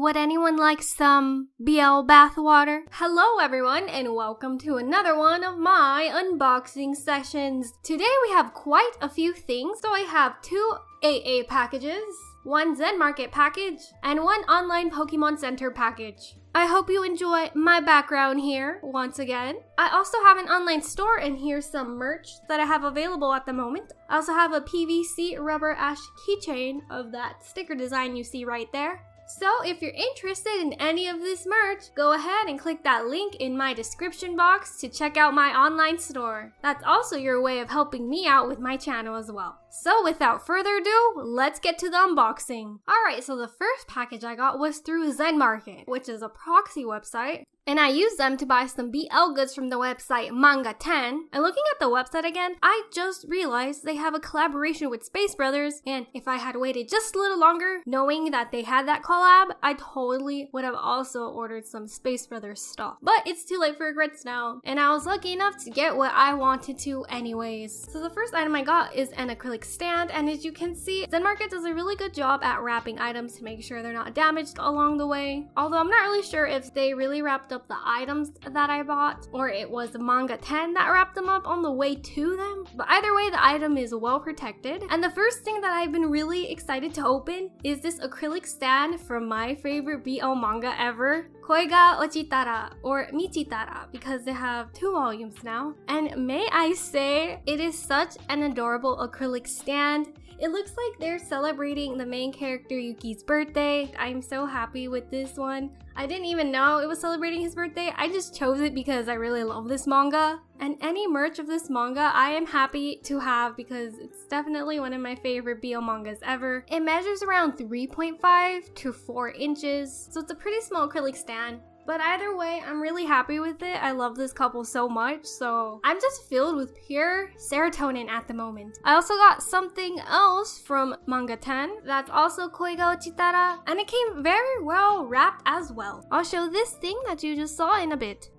Would anyone like some BL bathwater? Hello everyone and welcome to another one of my unboxing sessions. Today we have quite a few things. So I have 2 AA packages, 1 Zenmarket package, and 1 online Pokemon Center package. I hope you enjoy my background here once again. I also have an online store and here's some merch that I have available at the moment. I also have a PVC rubber ash keychain of that sticker design you see right there. So if you're interested in any of this merch, go ahead and click that link in my description box to check out my online store. That's also your way of helping me out with my channel as well. So without further ado, let's get to the unboxing. Alright, so the first package I got was through Zenmarket, which is a proxy website. And I used them to buy some BL goods from the website Manga 10. And looking at the website again, I just realized they have a collaboration with Space Brothers. And if I had waited just a little longer, knowing that they had that collab, I totally would have also ordered some Space Brothers stuff. But it's too late for regrets now. And I was lucky enough to get what I wanted to anyways. So the first item I got is an acrylic stand. And as you can see, Zenmarket does a really good job at wrapping items to make sure they're not damaged along the way. Although I'm not really sure if they really wrapped up the items that I bought or it was Manga 10 that wrapped them up on the way to them, but either way the item is well protected. And the first thing that I've been really excited to open is this acrylic stand from my favorite BL manga ever, Koi ga Ochitara or Michitara, because they have 2 volumes now. And may I say, it is such an adorable acrylic stand. It looks like they're celebrating the main character Yuki's birthday. I'm so happy with this one. I didn't even know it was celebrating his birthday. I just chose it because I really love this manga. And any merch of this manga I am happy to have because it's definitely one of my favorite BL mangas ever. It measures around 3.5 to 4 inches, so it's a pretty small acrylic stand. But either way, I'm really happy with it. I love this couple so much, so I'm just filled with pure serotonin at the moment. I also got something else from Manga 10 that's also Koi ga Ochitara, and it came very well wrapped as well. I'll show this thing that you just saw in a bit.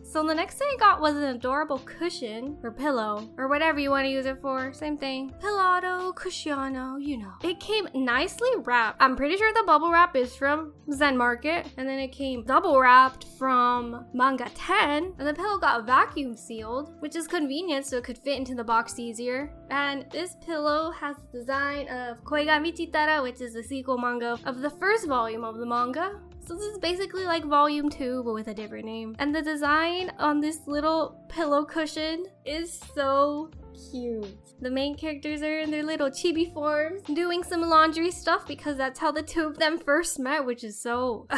So the next thing I got was an adorable cushion or pillow or whatever you want to use it for, same thing. Pillow, cushiano, you know. It came nicely wrapped. I'm pretty sure the bubble wrap is from Zenmarket, and then it came double wrapped from Manga 10, and the pillow got vacuum sealed, which is convenient so it could fit into the box easier. And this pillow has the design of Koi ga Michitara, which is the sequel manga of the first volume of the manga. So this is basically like volume 2 but with a different name. And the design on this little pillow cushion is so cute. The main characters are in their little chibi forms doing some laundry stuff because that's how the 2 of them first met, which is so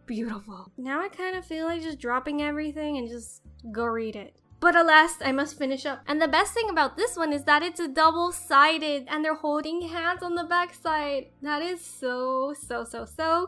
beautiful. Now I kind of feel like just dropping everything and just go read it. But alas, I must finish up. And the best thing about this one is that it's a double-sided and they're holding hands on the back side. That is so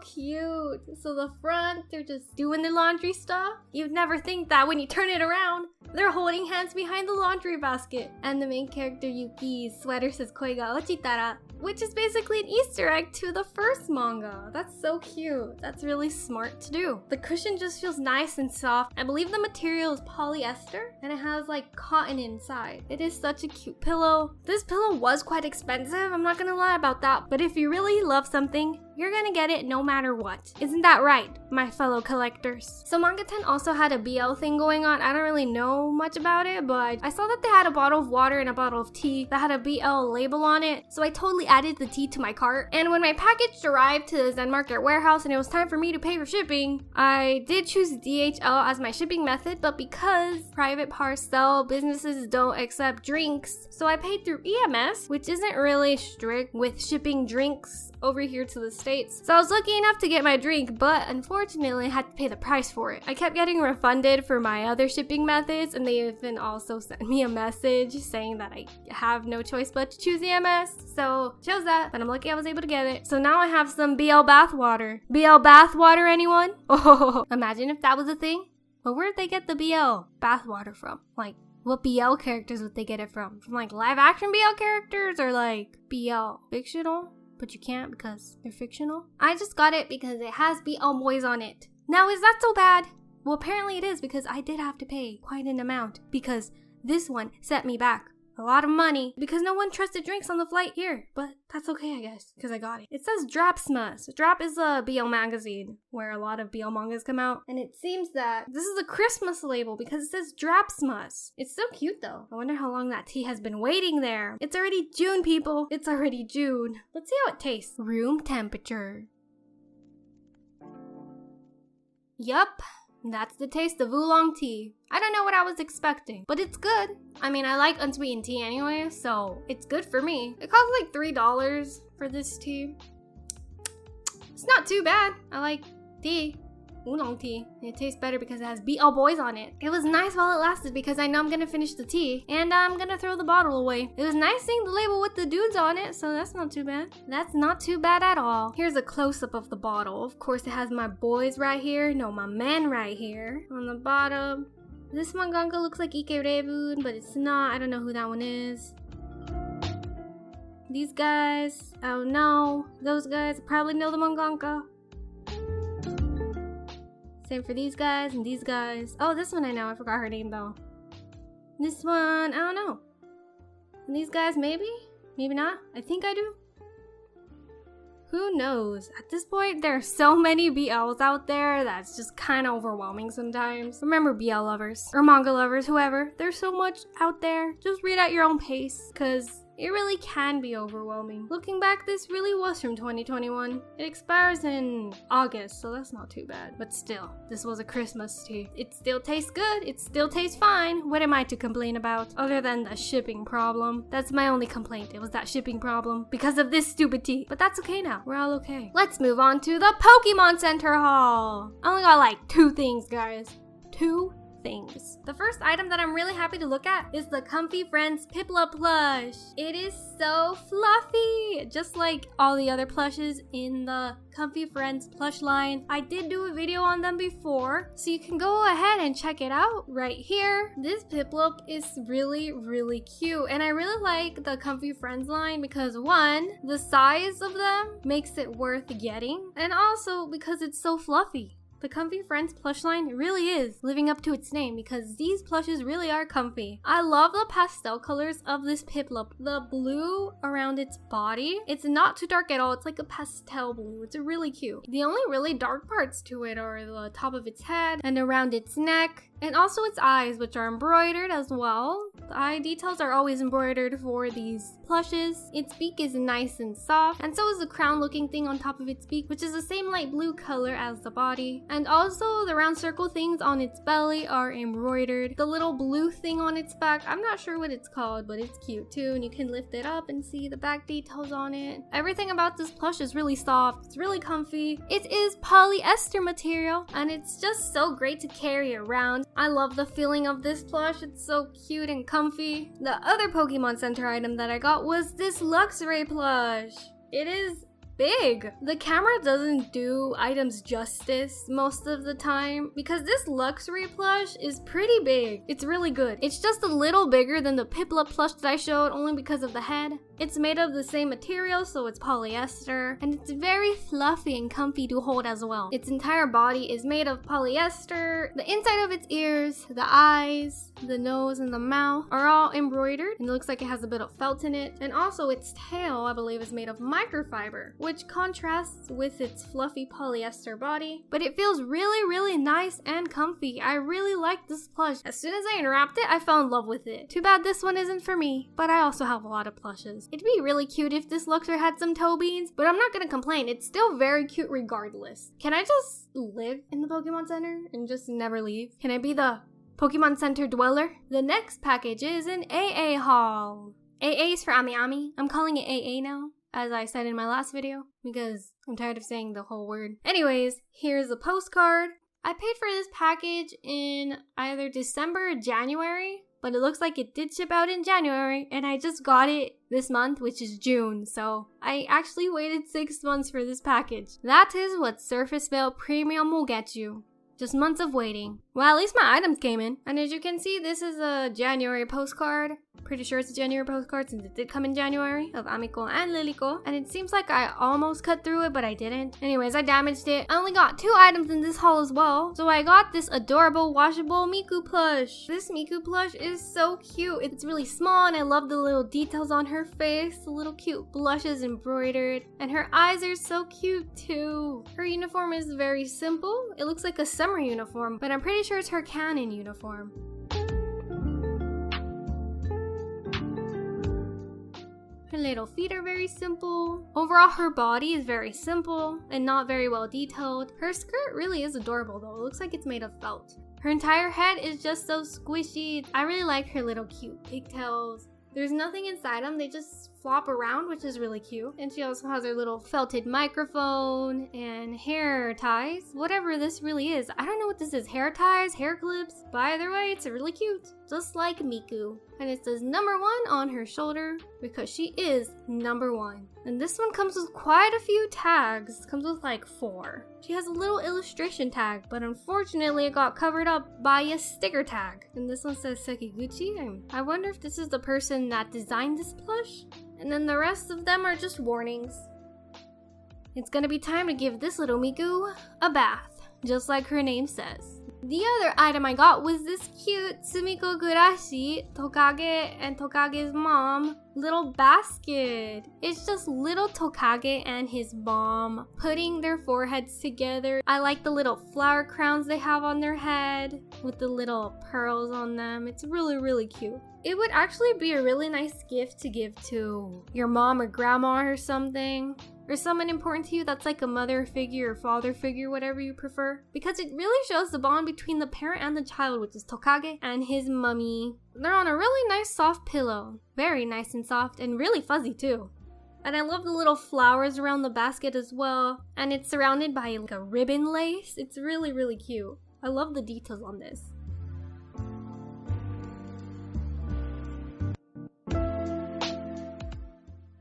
cute. So the front, they're just doing the laundry stuff. You'd never think that when you turn it around, they're holding hands behind the laundry basket. And the main character Yuki's sweater says Koi ga Ochitara, which is basically an Easter egg to the first manga. That's so cute. That's really smart to do. The cushion just feels nice and soft. I believe the material is polyester and it has like cotton inside. It is such a cute pillow. This pillow was quite expensive, I'm not gonna lie about that, but if you really love something, you're gonna get it no matter what. Isn't that right, my fellow collectors? So Manga 10 also had a BL thing going on. I don't really know much about it, but I saw that they had a bottle of water and a bottle of tea that had a BL label on it. So I totally added the tea to my cart. And when my package arrived to the Zenmarket warehouse and it was time for me to pay for shipping, I did choose DHL as my shipping method, but because private parcel businesses don't accept drinks, so I paid through EMS, which isn't really strict with shipping drinks over here to the States. So I was lucky enough to get my drink, but unfortunately I had to pay the price for it. I kept getting refunded for my other shipping methods, and they even also sent me a message saying that I have no choice but to choose EMS. So chose that, but I'm lucky I was able to get it. So now I have some BL bathwater. BL bathwater, anyone? Oh, imagine if that was a thing. But where did they get the BL bathwater from? Like, what BL characters would they get it from? From like live action BL characters or like BL fictional? But you can't because they're fictional. I just got it because it has BL boys on it. Now, is that so bad? Well, apparently it is because I did have to pay quite an amount because this one set me back A lot of money because no one trusted drinks on the flight here, but that's okay, I guess, because I got it. It says Drapsmas. Drap is a BL magazine where a lot of BL mangas come out, and it seems that this is a Christmas label because it says Drapsmas. It's so cute though. I wonder how long that tea has been waiting there. It's already June, people. It's already June. Let's see how it tastes. Room temperature. Yup. That's the taste of oolong tea. I don't know what I was expecting, but it's good. I mean, I like unsweetened tea anyway, so it's good for me. It cost like $3 for this tea. It's not too bad. I like tea. Oolong tea. It tastes better because it has BL boys on it. It was nice while it lasted because I know I'm gonna finish the tea and I'm gonna throw the bottle away. It was nice seeing the label with the dudes on it, so that's not too bad. That's not too bad at all. Here's a close-up of the bottle. Of course, it has my boys right here. No, my men right here. On the bottom. This mangaka looks like Ike Rebun, but it's not. I don't know who that one is. These guys, I don't know. Those guys, I probably know the mangaka. Same for these guys and these guys. Oh, this one I know. I forgot her name though. This one, I don't know. And these guys, maybe? Maybe not? I think I do. Who knows? At this point, there are so many BLs out there that's just kind of overwhelming sometimes. Remember, BL lovers or manga lovers, whoever. There's so much out there. Just read at your own pace, because it really can be overwhelming. Looking back, this really was from 2021. It expires in August, so that's not too bad. But still, this was a Christmas tea. It still tastes good. It still tastes fine. What am I to complain about? Other than the shipping problem. That's my only complaint. It was that shipping problem because of this stupid tea. But that's okay now. We're all okay. Let's move on to the Pokemon Center haul. I only got like 2 things, guys. 2 things. The first item that I'm really happy to look at is the Comfy Friends Piplup plush. It is so fluffy, just like all the other plushes in the Comfy Friends plush line. I did do a video on them before, so you can go ahead and check it out right here. This Piplup is really, really cute, and I really like the Comfy Friends line because 1, the size of them makes it worth getting, and also because it's so fluffy. The Comfy Friends plush line really is living up to its name because these plushes really are comfy. I love the pastel colors of this Piplup. The blue around its body, it's not too dark at all. It's like a pastel blue. It's really cute. The only really dark parts to it are the top of its head and around its neck. And also its eyes, which are embroidered as well. The eye details are always embroidered for these plushes. Its beak is nice and soft, and so is the crown looking thing on top of its beak, which is the same light blue color as the body. And also the round circle things on its belly are embroidered. The little blue thing on its back, I'm not sure what it's called, but it's cute too, and you can lift it up and see the back details on it. Everything about this plush is really soft. It's really comfy. It is polyester material, and it's just so great to carry around. I love the feeling of this plush. It's so cute and comfy. The other Pokemon Center item that I got was this Luxray plush. It is big. The camera doesn't do items justice most of the time because this Luxray plush is pretty big. It's really good. It's just a little bigger than the Piplup plush that I showed only because of the head. It's made of the same material, so it's polyester, and it's very fluffy and comfy to hold as well. Its entire body is made of polyester. The inside of its ears, the eyes, the nose, and the mouth are all embroidered, and it looks like it has a bit of felt in it. And also its tail, I believe, is made of microfiber, which contrasts with its fluffy polyester body, but it feels really, really nice and comfy. I really like this plush. As soon as I unwrapped it, I fell in love with it. Too bad this one isn't for me, but I also have a lot of plushes. It'd be really cute if this Luxray had some toe beans, but I'm not gonna complain. It's still very cute regardless. Can I just live in the Pokemon Center and just never leave? Can I be the Pokemon Center dweller? The next package is an AA haul. AA is for AmiA. I'm calling it AA now, as I said in my last video, because I'm tired of saying the whole word. Anyways, here's a postcard. I paid for this package in either December or January, but it looks like it did ship out in January, and I just got it this month, which is June, so I actually waited 6 months for this package. That is what Surface Veil Premium will get you. Just months of waiting. Well, at least my items came in. And as you can see, this is a January postcard. Pretty sure it's a January postcard since it did come in January of Amiko and Liliko. And it seems like I almost cut through it, but I didn't. Anyways, I damaged it. I only got 2 items in this haul as well. So I got this adorable washable MIKU plush. This MIKU plush is so cute. It's really small and I love the little details on her face. The little cute blushes embroidered. And her eyes are so cute too. Her uniform is very simple. It looks like a summer uniform, but I'm pretty sure it's her Canon uniform. Her little feet are very simple. Overall, her body is very simple and not very well detailed. Her skirt really is adorable though. It looks like it's made of felt. Her entire head is just so squishy. I really like her little cute pigtails. There's nothing inside them. They just flop around, which is really cute. And she also has her little felted microphone and hair ties. Whatever this really is. I don't know what this is. Hair ties, hair clips. But either way, it's really cute. Just like MIKU. And it says number 1 on her shoulder because she is number 1. And this one comes with quite a few tags. It comes with like 4. She has a little illustration tag, but unfortunately it got covered up by a sticker tag. And this one says Sekiguchi. I wonder if this is the person that designed this plush? And then the rest of them are just warnings. It's gonna be time to give this little MIKU a bath, just like her name says. The other item I got was this cute Sumiko Gurashi, Tokage and Tokage's mom, little basket. It's just little Tokage and his mom putting their foreheads together. I like the little flower crowns they have on their head with the little pearls on them. It's really, really cute. It would actually be a really nice gift to give to your mom or grandma or something. Or someone important to you that's like a mother figure or father figure, whatever you prefer. Because it really shows the bond between the parent and the child, which is Tokage and his mummy. They're on a really nice soft pillow. Very nice and soft and really fuzzy too. And I love the little flowers around the basket as well. And it's surrounded by like a ribbon lace. It's really, really cute. I love the details on this.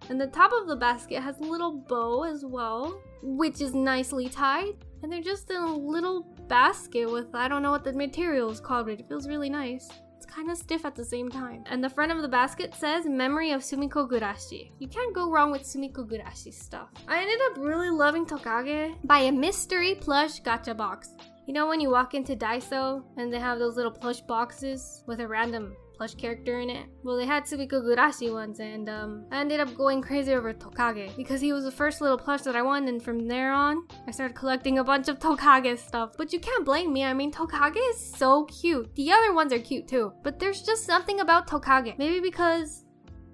And the top of the basket has a little bow as well, which is nicely tied. And they're just in a little basket with, I don't know what the material is called, but it feels really nice. It's kind of stiff at the same time. And the front of the basket says, Memory of Sumiko Gurashi. You can't go wrong with Sumiko Gurashi stuff. I ended up really loving Tokage by a mystery plush gacha box. You know when you walk into Daiso and they have those little plush boxes with a random plush character in it? Well, they had Sumiko Gurashi ones, and I ended up going crazy over Tokage because he was the first little plush that I won, and from there on, I started collecting a bunch of Tokage stuff. But you can't blame me. I mean, Tokage is so cute. The other ones are cute too, but there's just something about Tokage. Maybe because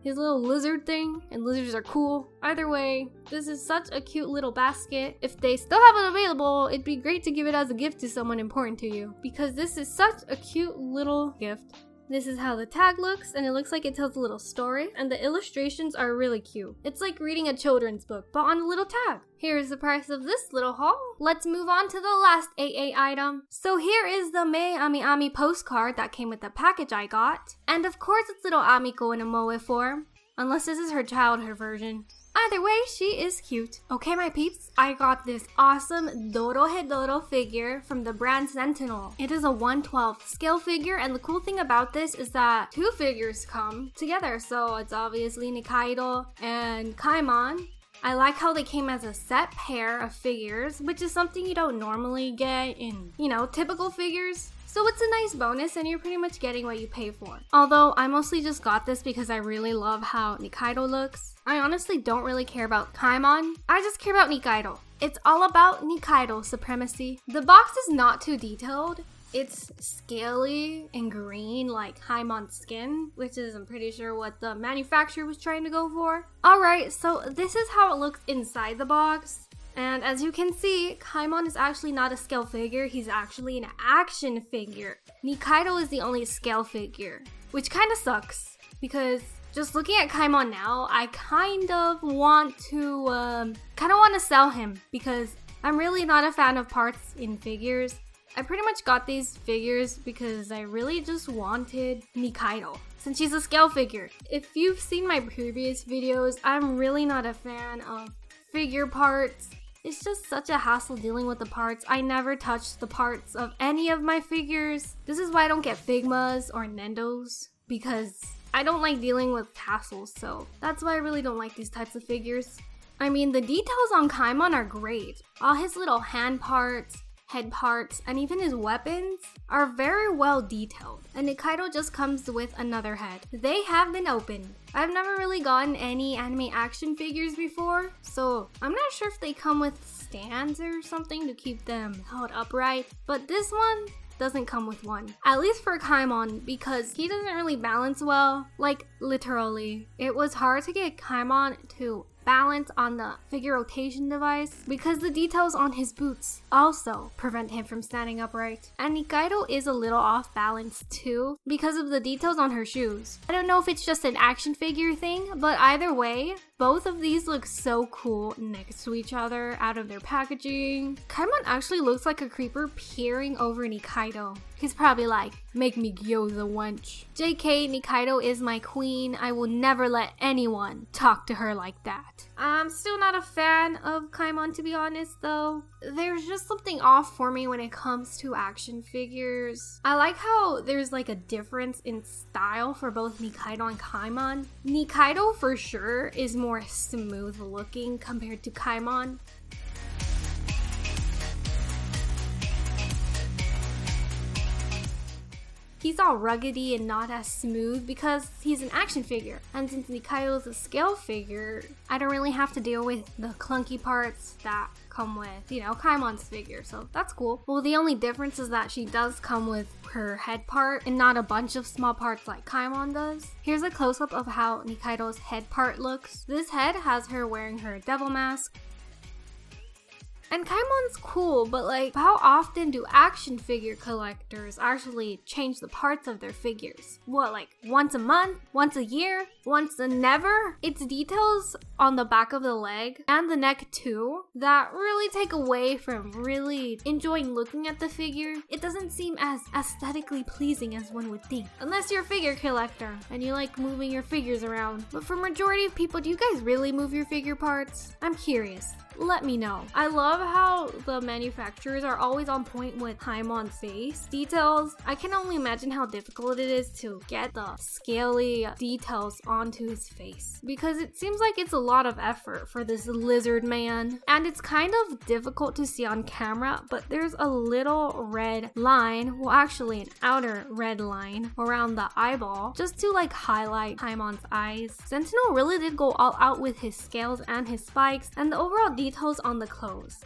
his little lizard thing, and lizards are cool. Either way, this is such a cute little basket. If they still have it available, it'd be great to give it as a gift to someone important to you, because this is such a cute little gift. This is how the tag looks, and it looks like it tells a little story, and the illustrations are really cute. It's like reading a children's book, but on a little tag. Here's the price of this little haul. Let's move on to the last AA item. So here is the May AmiA postcard that came with the package I got. And of course it's little Amiko in a moe form, unless this is her childhood version. Either way, she is cute. Okay, my peeps, I got this awesome Dorohedoro figure from the brand Sentinel. It is a 1/12 scale figure, and the cool thing about this is that 2 figures come together. So it's obviously Nikaido and Kaimon. I like how they came as a set pair of figures, which is something you don't normally get in, typical figures. So it's a nice bonus, and you're pretty much getting what you pay for. Although I mostly just got this because I really love how Nikaido looks. I honestly don't really care about Kaimon. I just care about Nikaido. It's all about Nikaido supremacy. The box is not too detailed. It's scaly and green like Kaimon's skin, which is, I'm pretty sure, what the manufacturer was trying to go for. Alright, so this is how it looks inside the box. And as you can see, Kaimon is actually not a scale figure, he's actually an action figure. Nikaido is the only scale figure, which kind of sucks, because just looking at Kaimon now, I kind of want to sell him, because I'm really not a fan of parts in figures. I pretty much got these figures because I really just wanted Nikaido, since she's a scale figure. If you've seen my previous videos, I'm really not a fan of figure parts. It's just such a hassle dealing with the parts. I never touch the parts of any of my figures. This is why I don't get Figmas or Nendos, because I don't like dealing with tassels, so that's why I really don't like these types of figures. I mean, the details on Kaimon are great. All his little hand parts, head parts, and even his weapons are very well detailed. And Nikaido just comes with another head. They have been opened. I've never really gotten any anime action figures before, so I'm not sure if they come with stands or something to keep them held upright, but this one doesn't come with one. At least for Kaimon, because he doesn't really balance well, like literally. It was hard to get Kaimon to balance on the figure rotation device because the details on his boots also prevent him from standing upright. And Nikaido is a little off balance too because of the details on her shoes. I don't know if it's just an action figure thing, but either way, both of these look so cool next to each other out of their packaging. Kaimon actually looks like a creeper peering over Nikaido. He's probably like, make me gyoza wench. JK, Nikaido is my queen. I will never let anyone talk to her like that. I'm still not a fan of Kaimon, to be honest though. There's just something off for me when it comes to action figures. I like how there's like a difference in style for both Nikaido and Kaimon. Nikaido for sure is more smooth looking compared to Kaimon. He's all ruggedy and not as smooth because he's an action figure. And since Nikaido's a scale figure, I don't really have to deal with the clunky parts that come with, you know, Kaimon's figure, so that's cool. Well, the only difference is that she does come with her head part and not a bunch of small parts like Kaimon does. Here's a close-up of how Nikaido's head part looks. This head has her wearing her devil mask. And Kaimon's cool, but like, how often do action figure collectors actually change the parts of their figures? What, like once a month? Once a year? Once a never? It's details on the back of the leg and the neck too that really take away from really enjoying looking at the figure. It doesn't seem as aesthetically pleasing as one would think. Unless you're a figure collector and you like moving your figures around. But for majority of people, do you guys really move your figure parts? I'm curious. Let me know. I love how the manufacturers are always on point with Kaimon's face details. I can only imagine how difficult it is to get the scaly details onto his face because it seems like it's a lot of effort for this lizard man. And it's kind of difficult to see on camera, but there's a little red line, well actually an outer red line around the eyeball just to like highlight Kaimon's eyes. Sentinel really did go all out with his scales and his spikes and the overall details on the clothes.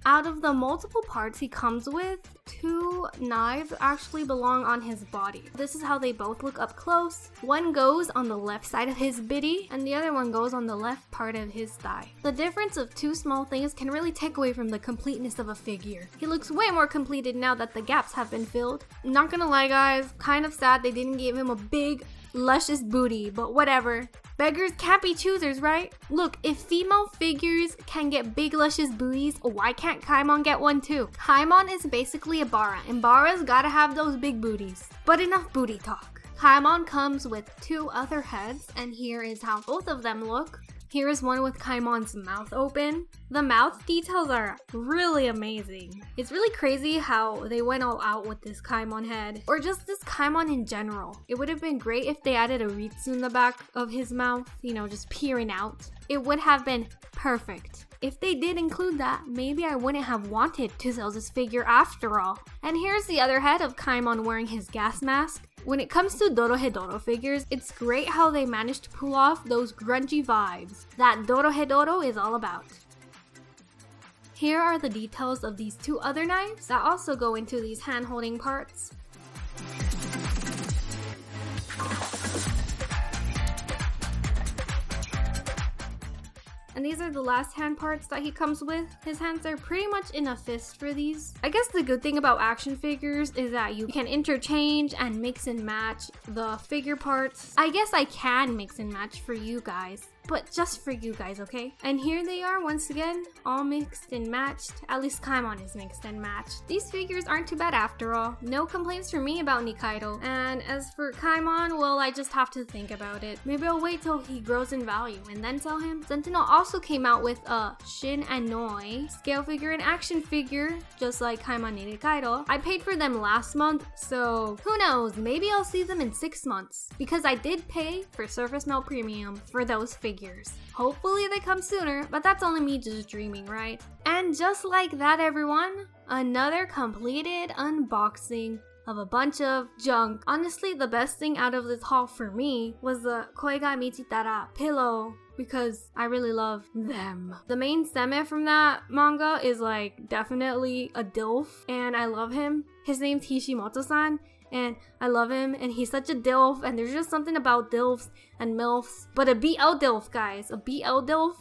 Out of the multiple parts he comes with, 2 knives actually belong on his body. This is how they both look up close. One goes on the left side of his biddy and the other one goes on the left part of his thigh. The difference of 2 small things can really take away from the completeness of a figure. He looks way more completed now that the gaps have been filled. Not gonna lie guys, kind of sad they didn't give him a big luscious booty, but whatever. Beggars can't be choosers, right? Look, if female figures can get big luscious booties, why can't Kaimon get one too? Kaimon is basically a Bara, and Bara's gotta have those big booties. But enough booty talk. Kaimon comes with 2 other heads, and here is how both of them look. Here is one with Kaimon's mouth open. The mouth details are really amazing. It's really crazy how they went all out with this Kaimon head, or just this Kaimon in general. It would have been great if they added a Ritsu in the back of his mouth, you know, just peering out. It would have been perfect. If they did include that, maybe I wouldn't have wanted to sell this figure after all. And here's the other head of Kaimon wearing his gas mask. When it comes to Dorohedoro figures, it's great how they managed to pull off those grungy vibes that Dorohedoro is all about. Here are the details of these 2 other knives that also go into these hand-holding parts. And these are the last hand parts that he comes with. His hands are pretty much in a fist for these. I guess the good thing about action figures is that you can interchange and mix and match the figure parts. I guess I can mix and match for you guys. but just for you guys, okay? And here they are once again, all mixed and matched. At least Kaimon is mixed and matched. These figures aren't too bad after all. No complaints from me about Nikaido. And as for Kaimon, well, I just have to think about it. Maybe I'll wait till he grows in value and then sell him. Sentinel also came out with a Shin Anoi scale figure and action figure, just like Kaimon and Nikaido. I paid for them last month, so who knows, maybe I'll see them in 6 months. Because I did pay for Surface Melt Premium for those figures. Hopefully they come sooner, but that's only me just dreaming, right? And just like that, everyone, another completed unboxing of a bunch of junk. Honestly, the best thing out of this haul for me was the Koiga Michitara pillow, because I really love them. The main seme from that manga is like definitely a DILF, and I love him. His name's Hishimoto-san, and I love him, and he's such a DILF, and there's just something about DILFs and MILFs. But a BL DILF, guys, a BL DILF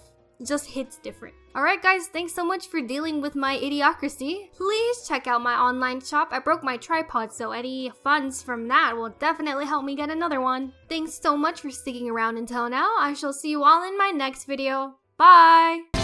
just hits different. Alright guys, thanks so much for dealing with my idiocracy. Please check out my online shop. I broke my tripod, so any funds from that will definitely help me get another one. Thanks so much for sticking around until now. I shall see you all in my next video. Bye!